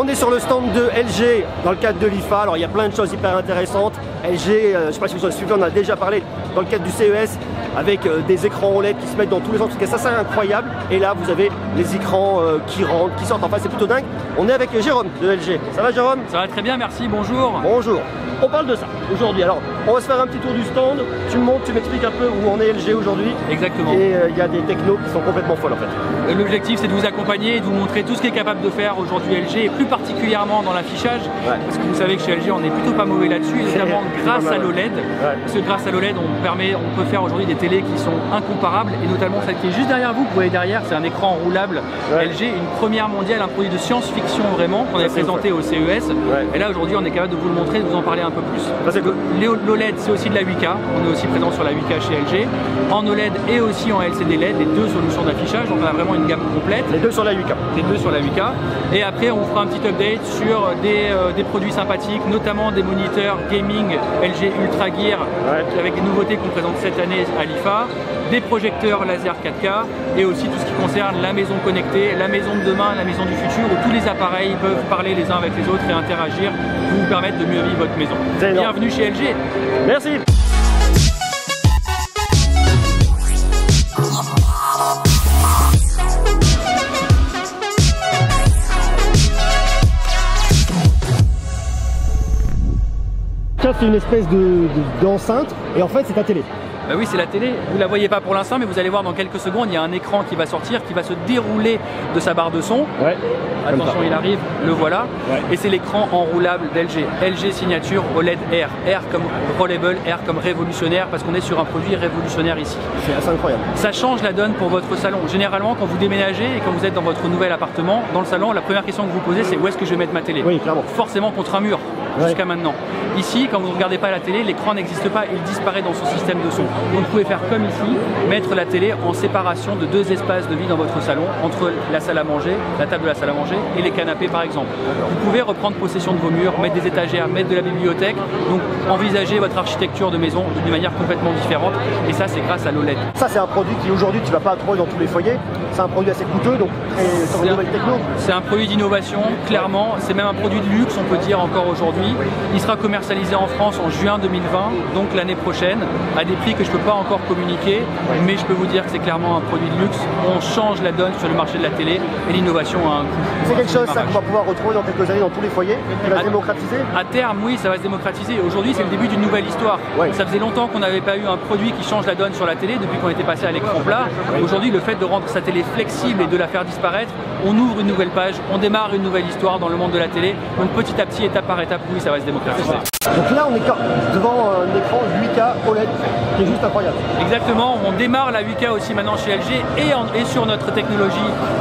On est sur le stand de LG dans le cadre de l'IFA. Alors il y a plein de choses hyper intéressantes. LG, je ne sais pas si vous en suivez, on a déjà parlé dans le cadre du CES avec des écrans OLED qui se mettent dans tous les sens. Ça c'est incroyable. Et là vous avez les écrans qui rentrent, qui sortent. Enfin c'est plutôt dingue. On est avec Jérôme de LG. Ça va Jérôme? Ça va très bien, merci, bonjour. Bonjour. On parle de ça aujourd'hui. Alors, on va se faire un petit tour du stand. Tu me montres, tu m'expliques un peu où on est LG aujourd'hui. Exactement. Et il y a des technos qui sont complètement folles en fait. L'objectif, c'est de vous accompagner et de vous montrer tout ce qu'est capable de faire aujourd'hui LG, et plus particulièrement dans l'affichage. Ouais. Parce que vous savez que chez LG, on n'est plutôt pas mauvais là-dessus, notamment grâce à l'OLED. Ouais. Parce que grâce à l'OLED, on peut faire aujourd'hui des télés qui sont incomparables, et notamment celle qui est juste derrière vous, que vous voyez derrière, c'est un écran enroulable LG, une première mondiale, un produit de science-fiction vraiment, qu'on a présenté au CES. Ouais. Et là, aujourd'hui, on est capable de vous le montrer, de vous en parler un peu plus. L'OLED, c'est aussi de la 8K, on est aussi présent sur la 8K chez LG, en OLED et aussi en LCD LED, les deux solutions d'affichage, donc on a vraiment une gamme complète. Les deux sur la 8K. Les deux sur la 8K. Et après, on vous fera un petit update sur des produits sympathiques, notamment des moniteurs gaming LG Ultra Gear, avec des nouveautés qu'on présente cette année à l'IFA, des projecteurs laser 4K, et aussi tout ce qui concerne la maison connectée, la maison de demain, la maison du futur, où tous les appareils peuvent parler les uns avec les autres et interagir pour vous permettre de mieux vivre votre maison. Bienvenue chez LG. Merci. C'est une espèce d'enceinte et en fait c'est ta télé. Bah oui, c'est la télé, vous ne la voyez pas pour l'instant, mais vous allez voir dans quelques secondes, il y a un écran qui va sortir, qui va se dérouler de sa barre de son. Ouais. Attention, il arrive, le voilà. Ouais. Et c'est l'écran enroulable d'LG. LG Signature OLED R. R comme rollable, R comme révolutionnaire, parce qu'on est sur un produit révolutionnaire ici. C'est assez incroyable. Ça change la donne pour votre salon. Généralement, quand vous déménagez et quand vous êtes dans votre nouvel appartement, dans le salon, la première question que vous posez, c'est où est-ce que je vais mettre ma télé? Oui, clairement. Forcément contre un mur, jusqu'à maintenant. Ici, quand vous ne regardez pas la télé, l'écran n'existe pas, il disparaît dans son système de son. Donc vous pouvez faire comme ici, mettre la télé en séparation de deux espaces de vie dans votre salon, entre la salle à manger, la table de la salle à manger et les canapés par exemple. Vous pouvez reprendre possession de vos murs, mettre des étagères, mettre de la bibliothèque, donc envisager votre architecture de maison d'une manière complètement différente, et ça c'est grâce à l'OLED. Ça c'est un produit qui aujourd'hui tu ne vas pas trouver dans tous les foyers, c'est un produit assez coûteux, donc c'est une nouvelle techno. C'est un produit d'innovation, clairement, c'est même un produit de luxe on peut dire encore aujourd'hui. Il sera commercialisé en France en juin 2020, donc l'année prochaine, à des prix que je ne peux pas encore communiquer, mais je peux vous dire que c'est clairement un produit de luxe. On change la donne sur le marché de la télé et l'innovation a un coût. C'est quelque chose ça qu'on va pouvoir retrouver dans quelques années dans tous les foyers, qui va se démocratiser? À terme, oui, ça va se démocratiser. Aujourd'hui, c'est le début d'une nouvelle histoire. Ouais. Ça faisait longtemps qu'on n'avait pas eu un produit qui change la donne sur la télé depuis qu'on était passé à l'écran plat. Aujourd'hui, le fait de rendre sa télé flexible et de la faire disparaître, on ouvre une nouvelle page, on démarre une nouvelle histoire dans le monde de la télé. Donc petit à petit, étape par étape, oui, ça va se démocratiser. Donc là, on est devant un écran 8K OLED qui est juste incroyable. Exactement, on démarre la 8K aussi maintenant chez LG et sur notre technologie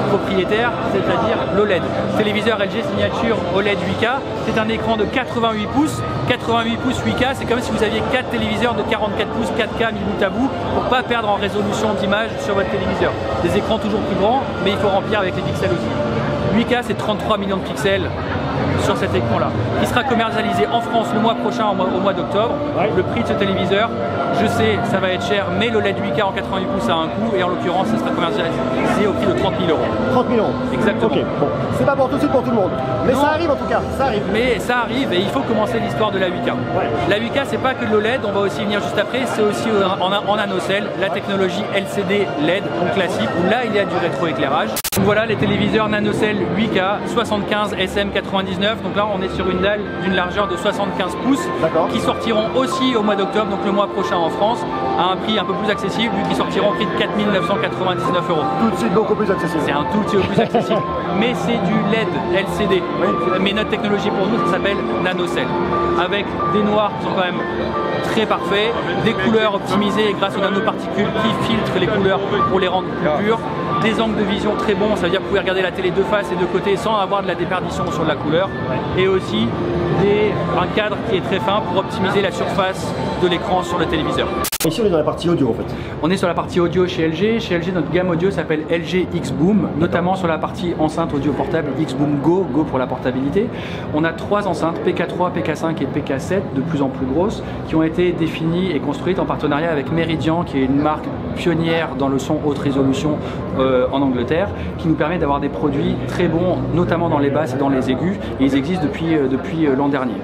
propriétaire, c'est-à-dire l'OLED. Téléviseur LG Signature OLED 8K, c'est un écran de 88 pouces. 88 pouces 8K, c'est comme si vous aviez 4 téléviseurs de 44 pouces 4K mis bout à bout pour ne pas perdre en résolution d'image sur votre téléviseur. Des écrans toujours plus grands, mais il faut remplir avec les pixels aussi. 8K, c'est 33 millions de pixels sur cet écran-là, qui sera commercialisé en France le mois prochain, au mois d'octobre. Ouais. Le prix de ce téléviseur, je sais, ça va être cher, mais l'OLED 8K en 88 pouces a un coût, et en l'occurrence, ça sera commercialisé au prix de 30 000 euros. 30 000 euros. Exactement. Okay, bon. C'est pas pour tout de suite pour tout le monde, mais non, ça arrive en tout cas, ça arrive. Mais ça arrive, et il faut commencer l'histoire de la 8K. Ouais. La 8K, c'est pas que l'OLED, on va aussi venir juste après, c'est aussi en nanocell, la technologie LCD LED, donc classique, où là, il y a du rétroéclairage. Donc voilà les téléviseurs nanocell 8K 75 SM99, donc là on est sur une dalle d'une largeur de 75 pouces qui sortiront aussi au mois d'octobre, donc le mois prochain en France, à un prix un peu plus accessible, vu qu'ils sortiront au prix de 4 999 euros. Tout de suite beaucoup plus accessible. C'est un tout petit peu plus accessible, mais c'est du LED LCD. Donc, mais notre technologie pour nous, ça s'appelle nanocell, avec des noirs qui sont quand même très parfaits, des couleurs optimisées grâce aux nanoparticules qui filtrent les couleurs pour les rendre plus pures, des angles de vision très bons, ça veut dire que vous pouvez regarder la télé de face et de côté sans avoir de la déperdition sur la couleur, et aussi un cadre qui est très fin pour optimiser la surface de l'écran sur le téléviseur. Ici on est dans la partie audio en fait. On est sur la partie audio chez LG. Chez LG, notre gamme audio s'appelle LG X-Boom, notamment sur la partie enceinte audio portable X-Boom Go, Go pour la portabilité. On a 3 enceintes, PK3, PK5 et PK7, de plus en plus grosses, qui ont été définies et construites en partenariat avec Meridian, qui est une marque pionnière dans le son haute résolution en Angleterre, qui nous permet d'avoir des produits très bons, notamment dans les basses et dans les aigus, et ils existent depuis l'an dernier.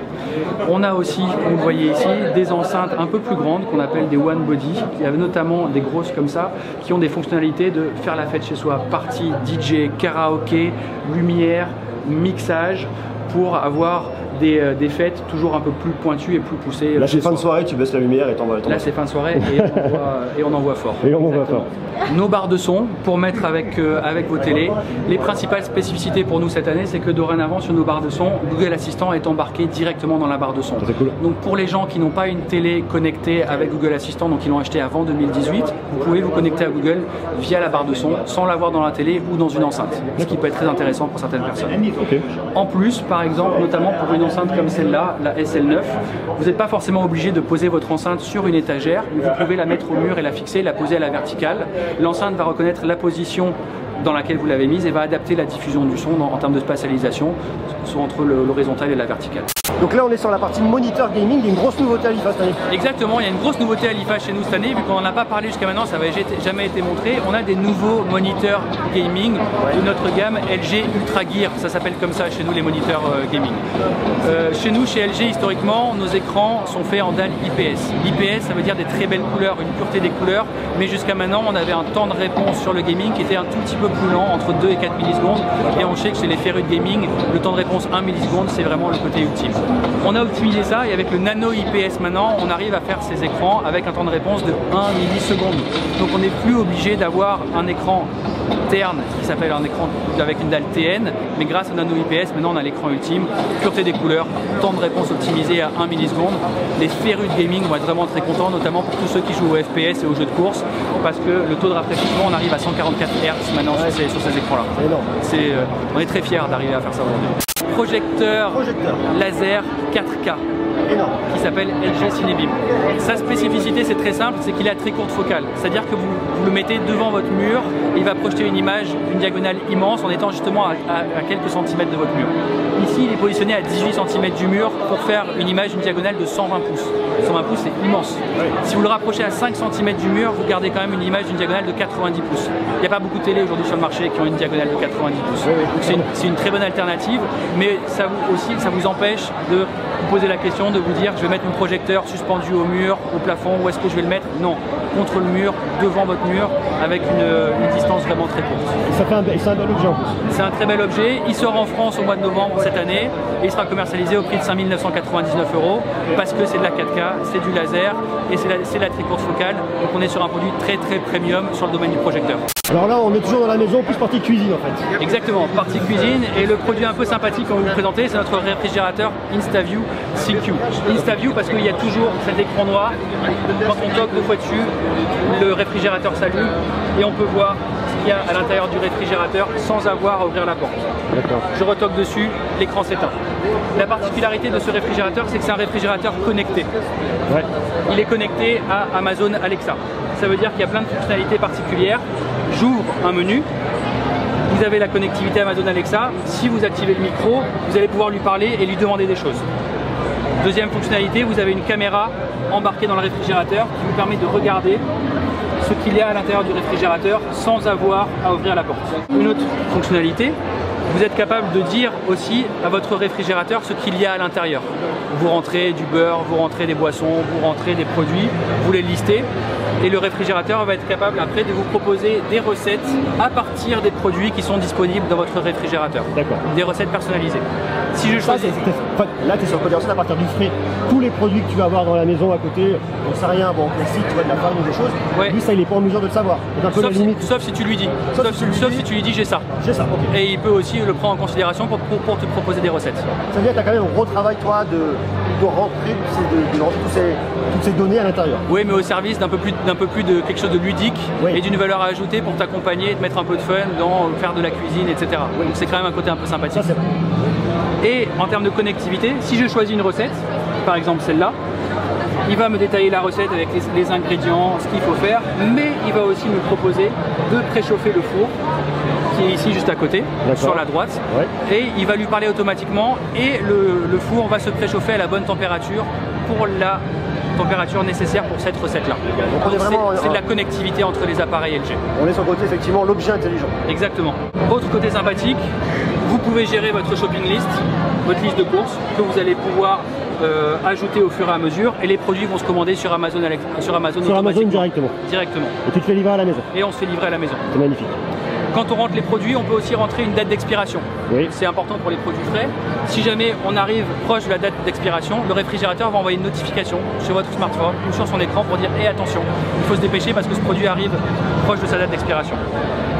On a aussi, vous le voyez ici, des enceintes un peu plus grandes qu'on appelle des One Body. Il y a notamment des grosses comme ça qui ont des fonctionnalités de faire la fête chez soi, party, DJ, karaoké, lumière, mixage, pour avoir des fêtes toujours un peu plus pointues et plus poussées. Là c'est fin de soirée, tu baisses la lumière et t'en vas. Là c'est fin de soirée et on envoie fort. Et on envoie fort. Nos barres de son pour mettre avec vos télés. Les principales spécificités pour nous cette année, c'est que dorénavant sur nos barres de son, Google Assistant est embarqué directement dans la barre de son. C'est cool. Donc pour les gens qui n'ont pas une télé connectée avec Google Assistant, donc ils l'ont acheté avant 2018, vous pouvez vous connecter à Google via la barre de son sans l'avoir dans la télé ou dans une enceinte, ce qui peut être très intéressant pour certaines personnes. Okay. En plus, par exemple, notamment pour une enceinte comme celle-là, la SL9, vous n'êtes pas forcément obligé de poser votre enceinte sur une étagère, mais vous pouvez la mettre au mur et la fixer, la poser à la verticale. L'enceinte va reconnaître la position dans laquelle vous l'avez mise et va adapter la diffusion du son en termes de spatialisation, soit entre l'horizontale et la verticale. Donc là on est sur la partie moniteur gaming, il y a une grosse nouveauté à l'IFA cette année. Exactement, il y a une grosse nouveauté à l'IFA chez nous cette année, vu qu'on n'en a pas parlé jusqu'à maintenant, ça n'avait jamais été montré. On a des nouveaux moniteurs gaming de notre gamme LG Ultra Gear, ça s'appelle comme ça chez nous les moniteurs gaming. Chez nous, chez LG, historiquement, nos écrans sont faits en dalle IPS. L'IPS, ça veut dire des très belles couleurs, une pureté des couleurs, mais jusqu'à maintenant on avait un temps de réponse sur le gaming qui était un tout petit peu plus lent, entre 2 et 4 millisecondes, et on sait que chez les férus de gaming, le temps de réponse 1 milliseconde, c'est vraiment le côté ultime. On a optimisé ça et avec le nano IPS maintenant, on arrive à faire ces écrans avec un temps de réponse de 1 milliseconde. Donc on n'est plus obligé d'avoir un écran terne qui s'appelle un écran avec une dalle TN, mais grâce au nano IPS, maintenant on a l'écran ultime, pureté des couleurs, temps de réponse optimisé à 1 milliseconde. Les férus de gaming vont être vraiment très contents, notamment pour tous ceux qui jouent au FPS et aux jeux de course, parce que le taux de rafraîchissement, on arrive à 144 Hz maintenant sur ces écrans-là. C'est énorme. On est très fiers d'arriver à faire ça aujourd'hui. Projecteur laser 4K. Énorme. Qui s'appelle LG Cinebeam. Sa spécificité, c'est très simple, c'est qu'il est à très courte focale. C'est-à-dire que vous le mettez devant votre mur, et il va projeter une image d'une diagonale immense en étant justement à quelques centimètres de votre mur. Ici, il est positionné à 18 cm du mur pour faire une image d'une diagonale de 120 pouces. 120 pouces, c'est immense. Oui. Si vous le rapprochez à 5 cm du mur, vous gardez quand même une image d'une diagonale de 90 pouces. Il n'y a pas beaucoup de télé aujourd'hui sur le marché qui ont une diagonale de 90 pouces. Oui, oui. Donc c'est une très bonne alternative, mais ça vous empêche de vous poser la question de vous dire je vais mettre mon projecteur suspendu au mur, au plafond, où est-ce que je vais le mettre? Non, contre le mur, devant votre mur, avec une distance vraiment très courte. C'est un bel objet en plus. C'est un très bel objet, il sort en France au mois de novembre cette année et il sera commercialisé au prix de 5 999 € parce que c'est de la 4K, c'est du laser et c'est la très courte focale, donc on est sur un produit très premium sur le domaine du projecteur. Alors là on est toujours dans la maison, plus partie cuisine en fait. Exactement, partie cuisine, et le produit un peu sympathique qu'on va vous présenter, c'est notre réfrigérateur InstaView CQ. InstaView parce qu'il y a toujours cet écran noir, quand on toque 2 fois dessus, le réfrigérateur s'allume et on peut voir ce qu'il y a à l'intérieur du réfrigérateur sans avoir à ouvrir la porte. Je retoque dessus, l'écran s'éteint. La particularité de ce réfrigérateur, c'est que c'est un réfrigérateur connecté. Ouais. Il est connecté à Amazon Alexa. Ça veut dire qu'il y a plein de fonctionnalités particulières. J'ouvre un menu, vous avez la connectivité Amazon Alexa. Si vous activez le micro, vous allez pouvoir lui parler et lui demander des choses. Deuxième fonctionnalité, vous avez une caméra embarquée dans le réfrigérateur qui vous permet de regarder ce qu'il y a à l'intérieur du réfrigérateur sans avoir à ouvrir la porte. Une autre fonctionnalité, vous êtes capable de dire aussi à votre réfrigérateur ce qu'il y a à l'intérieur. Vous rentrez du beurre, vous rentrez des boissons, vous rentrez des produits, vous les listez et le réfrigérateur va être capable après de vous proposer des recettes à partir des produits qui sont disponibles dans votre réfrigérateur. D'accord. Des recettes personnalisées. Si je choisis... Là, tu es sur le recette à partir du frais. Tous les produits que tu vas avoir dans la maison à côté, on sait rien, bon, classique, tu vois, de la farine ou des choses, ouais. Lui, ça, il n'est pas en mesure de le savoir. Sauf si tu lui dis. Sauf si tu lui dis j'ai ça. J'ai ça, ok. Et il peut aussi le prendre en considération pour te proposer des recettes. Ça veut dire que tu as quand même un gros travail, toi, de rentrer toutes ces données à l'intérieur. Oui, mais au service d'un peu plus de quelque chose de ludique, oui. Et d'une valeur à ajouter pour t'accompagner, de mettre un peu de fun dans faire de la cuisine, etc. Oui. Donc c'est quand même un côté un peu sympathique. Ça, et en termes de connectivité, si je choisis une recette, par exemple celle-là, il va me détailler la recette avec les ingrédients, ce qu'il faut faire, mais il va aussi me proposer de préchauffer le four, qui est ici juste à côté, sur la droite, ouais. Et il va lui parler automatiquement et le four va se préchauffer à la bonne température pour la température nécessaire pour cette recette-là. C'est de la connectivité entre les appareils LG. On est sur le côté effectivement l'objet intelligent. Exactement. Autre côté sympathique, vous pouvez gérer votre shopping list, votre liste de courses que vous allez pouvoir ajouter au fur et à mesure, et les produits vont se commander sur Amazon directement. Et tu te fais livrer à la maison. Et on se fait livrer à la maison. C'est magnifique. Quand on rentre les produits, on peut aussi rentrer une date d'expiration. Oui. C'est important pour les produits frais. Si jamais on arrive proche de la date d'expiration, le réfrigérateur va envoyer une notification sur votre smartphone ou sur son écran pour dire « Hé, attention, il faut se dépêcher parce que ce produit arrive proche de sa date d'expiration ».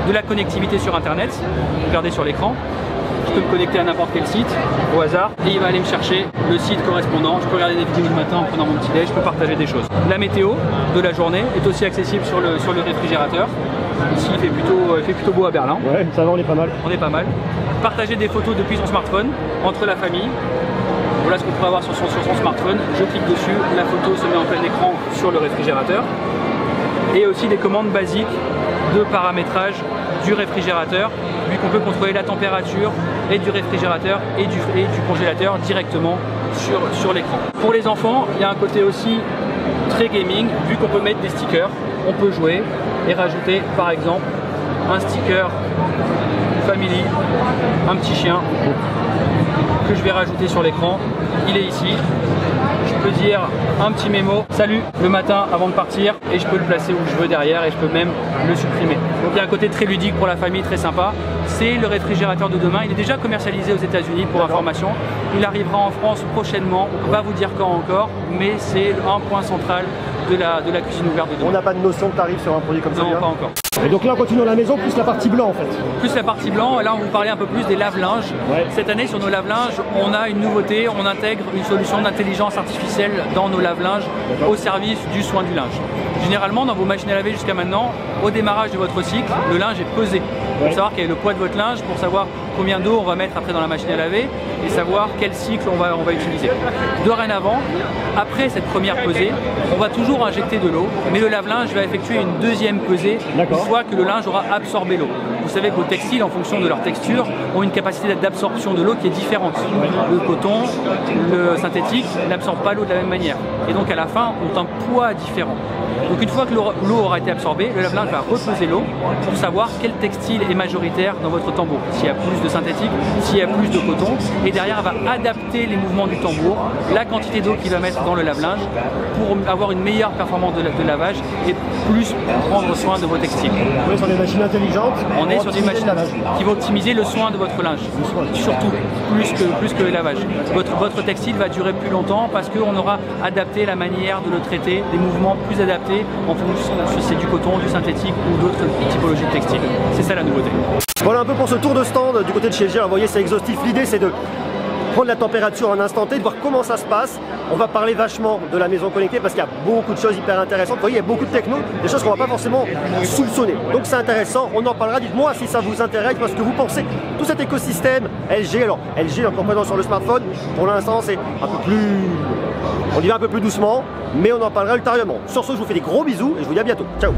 De la connectivité sur Internet, regardez sur l'écran. Je peux me connecter à n'importe quel site, au hasard, et il va aller me chercher le site correspondant. Je peux regarder des vidéos le matin en prenant mon petit déj, je peux partager des choses. La météo de la journée est aussi accessible sur le réfrigérateur. Ici, il fait plutôt beau à Berlin. Ouais, ça va, on est pas mal. On est pas mal. Partager des photos depuis son smartphone, entre la famille. Voilà ce qu'on pourrait avoir sur son smartphone. Je clique dessus, la photo se met en plein écran sur le réfrigérateur. Et aussi des commandes basiques de paramétrage du réfrigérateur, vu qu'on peut contrôler la température et du réfrigérateur et du congélateur directement sur l'écran. Pour les enfants, il y a un côté aussi très gaming, vu qu'on peut mettre des stickers, on peut jouer et rajouter par exemple un sticker family, un petit chien que je vais rajouter sur l'écran. Il est ici. Je peux dire un petit mémo, salut, le matin avant de partir, et je peux le placer où je veux derrière et je peux même le supprimer. Donc il y a un côté très ludique pour la famille, très sympa. C'est le réfrigérateur de demain. Il est déjà commercialisé aux États-Unis pour information. Il arrivera en France prochainement. On ne peut pas vous dire quand encore, mais c'est un point central de la cuisine ouverte de demain. On n'a pas de notion de tarif sur un produit comme ça? Non, pas encore. Et donc là, on continue à la maison, plus la partie blanc en fait. Plus la partie blanc, et là on vous parlait un peu plus des lave-linges. Ouais. Cette année sur nos lave-linges, on a une nouveauté, on intègre une solution d'intelligence artificielle dans nos lave-linges au service du soin du linge. Généralement dans vos machines à laver jusqu'à maintenant, au démarrage de votre cycle, le linge est pesé. Pour savoir quel est le poids de votre linge, pour savoir combien d'eau on va mettre après dans la machine à laver et savoir quel cycle on va utiliser. Dorénavant, après cette première pesée, on va toujours injecter de l'eau, mais le lave-linge va effectuer une deuxième pesée une fois que le linge aura absorbé l'eau. Vous savez que vos textiles, en fonction de leur texture, ont une capacité d'absorption de l'eau qui est différente. Le coton, le synthétique n'absorbe pas l'eau de la même manière. Et donc à la fin, ont un poids différent. Donc une fois que l'eau aura été absorbée, le lave-linge va repeser l'eau pour savoir quel textile est majoritaire dans votre tambour. S'il y a plus de synthétique, s'il y a plus de coton. Et derrière, elle va adapter les mouvements du tambour, la quantité d'eau qu'il va mettre dans le lave-linge pour avoir une meilleure performance de lavage et plus prendre soin de vos textiles. On est sur des machines intelligentes. On est sur des machines qui vont optimiser le soin de votre linge, surtout plus que le lavage. Votre textile va durer plus longtemps parce qu'on aura adapté la manière de le traiter, des mouvements plus adaptés en fonction si c'est du coton, du synthétique ou d'autres typologies de textiles. C'est ça la nouveauté. Voilà un peu pour ce tour de stand du côté de chez LG. Vous voyez, c'est exhaustif. L'idée, c'est de prendre la température en instant T, de voir comment ça se passe. On va parler vachement de la maison connectée parce qu'il y a beaucoup de choses hyper intéressantes. Vous voyez, il y a beaucoup de techno, des choses qu'on ne va pas forcément soupçonner. Donc c'est intéressant, on en parlera. Dites-moi si ça vous intéresse, parce que vous pensez tout cet écosystème LG. Alors LG, encore présent sur le smartphone, pour l'instant c'est un peu plus... On y va un peu plus doucement, mais on en parlera ultérieurement. Sur ce, je vous fais des gros bisous et je vous dis à bientôt. Ciao.